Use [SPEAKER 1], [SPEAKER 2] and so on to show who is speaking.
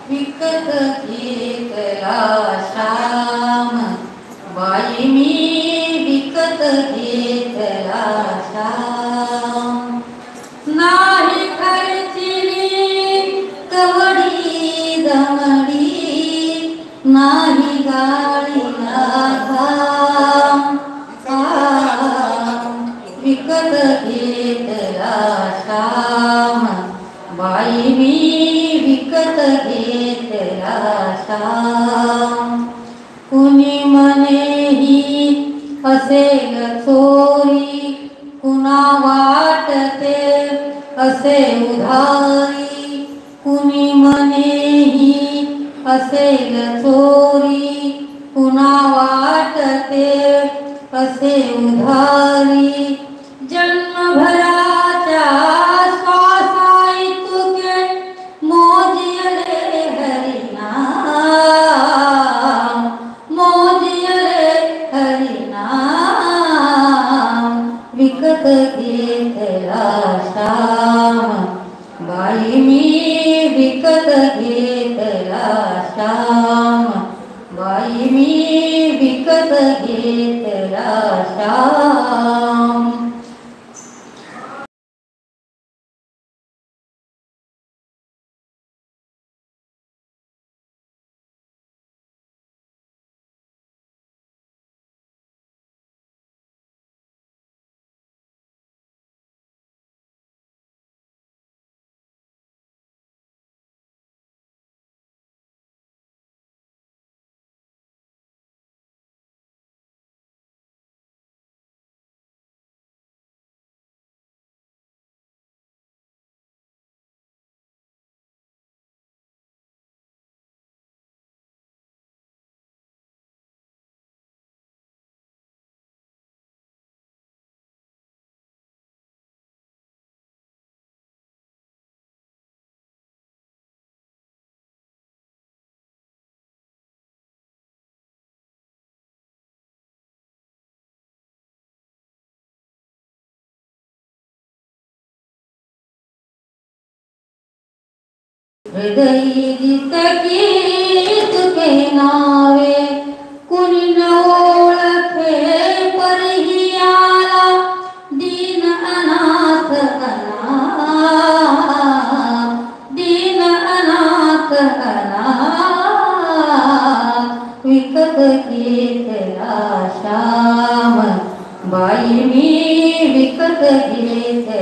[SPEAKER 1] विकत घेतला श्याम, बाई मी विकत घेतला श्याम. नाही खर्चिली कवडी दमडी, नाही गाडीला घाम. विकत घेतला श्याम, बाई मी विकत घेतला श्याम. कुणी म्हणेही असेल चोरी, कुणा वाटते असे उधारी. कुणी म्हणेही असेल चोरी, कुणा वाटते असे उधारी. जन्मभराच्या श्वासाइतके मोजियले हरिनाम, मोजियले हरिनाम. विकत घेतला श्याम, बाई मी विकत घेतला श्याम, बाई मी विकत घेतला श्याम. हृदय तुके नावे, कुणी न ओळखे परिही आला. दीन अनाथ अनाथ, दीन अनाथ अनाथ. विकत घेतला श्याम, बाई मी विकत घेतला.